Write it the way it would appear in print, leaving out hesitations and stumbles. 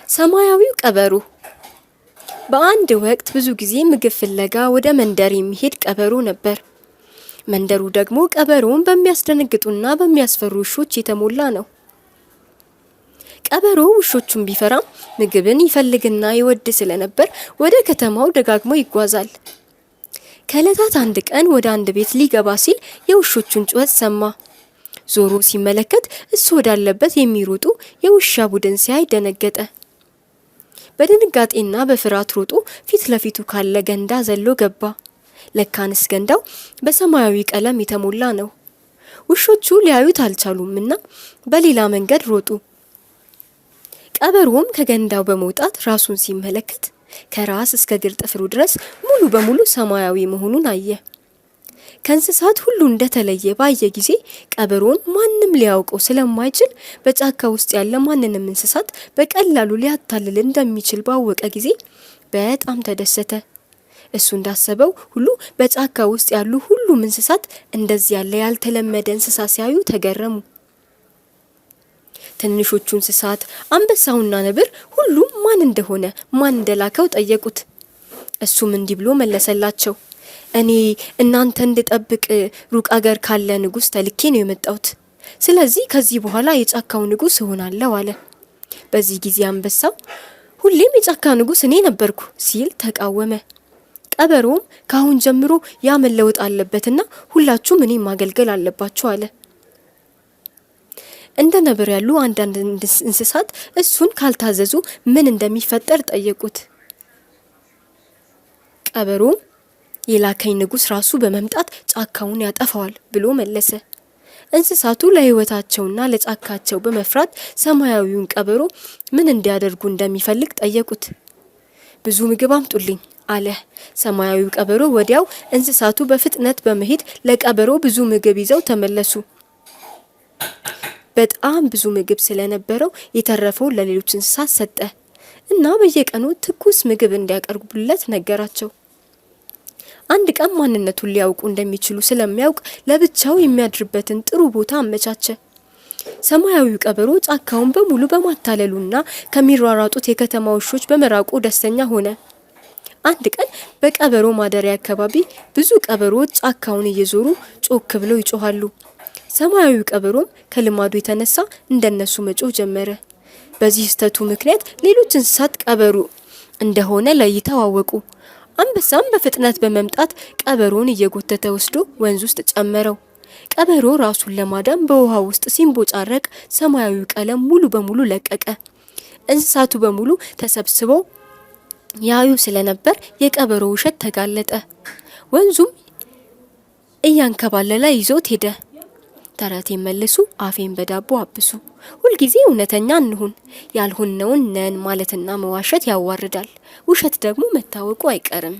ሰማያዊው ቀበሮ። በአንድ ወቅት ብዙ ጊዜ ምግብ ፍለጋ ወደ መንደር የሚሄድ ቀበሮ ነበር። መንደሩ ደግሞ ቀበሮውን በሚያስደነግጡና በሚያስፈሩ ውሾች የተሞላ ነው። ቀበሮ ውሾቹን ቢፈራም ምግብን ይፈልግና ይወድ ስለነበር ወደ ከተማው ደጋግሞ ይጓዛል። ከዕለታት አንድ ቀን ወደ አንድ ቤት ሊገባ ሲል የውሾቹን ጩኸት ሰማ። ዞሮ ሲመለከት እሱ ወዳለበት የሚሮጡ የውሻ ቡድን ሲያይ ደነገጠ። በድንጋጤና በፍርሃት ሮጦ ፊት ለፊቱ ካለ ገንዳ ዘሎ ገባ። ለካንስ ገንዳው በሰማያዊ ቀለም የተሞላ ነው። ውሾቹ ሊያዩት አልቻሉምና በሌላ መንገድ ሮጡ። ቀበሮም ከገንዳው በመውጣት ራሱን ሲመለከት ከራስ እስከ እግር ጥፍሩ ድረስ ሙሉ በሙሉ ሰማያዊ መሆኑን አየ። ከእንስሳት ሁሉ እንደተለየ ባየ ጊዜ ቀበሮን ማንም ሊያውቀው ስለማይችል በጫካ ውስጥ ያለ ማንንም እንስሳት በቀላሉ ሊያታልል እንደሚችል ባወቀ ጊዜ በጣም ተደሰተ። እሱ እንዳሰበው ሁሉ በጫካ ውስጥ ያሉ ሁሉም እንስሳት እንደዚህ ያለ ያልተለመደ እንስሳ ሲያዩ ተገረሙ። ትንሾቹ እንስሳት አንበሳውና ነብር ሁሉም ማን እንደሆነ ማን እንደላከው ጠየቁት። እሱም እንዲህ ብሎ መለሰላቸው። እኔ እናንተ እንድጠብቅ ሩቅ አገር ካለ ንጉስ ተልኬ ነው የመጣሁት። ስለዚህ ከዚህ በኋላ የጫካው ንጉስ እሆናለሁ አለ። በዚህ ጊዜ አንበሳው ሁሌም የጫካ ንጉስ እኔ ነበርኩ ሲል ተቃወመ። ቀበሮም ካሁን ጀምሮ ያ መለወጥ አለበትና ሁላችሁም እኔ ማገልገል አለባችሁ አለ። እንደ ነብር ያሉ አንዳንድ እንስሳት እሱን ካልታዘዙ ምን እንደሚፈጠር ጠየቁት። ቀበሮም የላከኝ ንጉስ ራሱ በመምጣት ጫካውን ያጠፋዋል ብሎ መለሰ። እንስሳቱ ለህይወታቸውና ለጫካቸው በመፍራት ሰማያዊውን ቀበሮ ምን እንዲያደርጉ እንደሚፈልግ ጠየቁት። ብዙ ምግብ አምጡልኝ አለ። ሰማያዊው ቀበሮ ወዲያው እንስሳቱ በፍጥነት በመሄድ ለቀበሮ ብዙ ምግብ ይዘው ተመለሱ። በጣም ብዙ ምግብ ስለነበረው የተረፈው ለሌሎች እንስሳት ሰጠ እና በየቀኑ ትኩስ ምግብ እንዲያቀርቡለት ነገራቸው። አንድ ቀን ማንነቱን ሊያውቁ እንደሚችሉ ስለሚያውቅ ለብቻው የሚያድርበትን ጥሩ ቦታ አመቻቸ። ሰማያዊው ቀበሮ ጫካውን በሙሉ በማታለሉና ከሚሯሯጡት የከተማ ውሾች በመራቁ ደስተኛ ሆነ። አንድ ቀን በቀበሮ ማደሪያ አካባቢ ብዙ ቀበሮች ጫካውን እየዞሩ ጮክ ብለው ይጮሃሉ። ሰማያዊው ቀበሮም ከልማዱ የተነሳ እንደነሱ መጮህ ጀመረ። በዚህ ስህተቱ ምክንያት ሌሎች እንስሳት ቀበሮ እንደሆነ ለይተው አወቁ። አንበሳም በፍጥነት በመምጣት ቀበሮን እየጎተተ ወስዶ ወንዝ ውስጥ ጨመረው። ቀበሮ ራሱን ለማዳን በውሃ ውስጥ ሲንቦጫረቅ ሰማያዊው ቀለም ሙሉ በሙሉ ለቀቀ። እንስሳቱ በሙሉ ተሰብስበው ያዩ ስለነበር የቀበሮ ውሸት ተጋለጠ። ወንዙም እያንከባለለ ይዞት ሄደ። ተረቴን መልሱ፣ አፌን በዳቦ አብሱ። ሁልጊዜ እውነተኛ እንሁን። ያልሆነውን ነን ማለትና መዋሸት ያዋርዳል። ውሸት ደግሞ መታወቁ አይቀርም።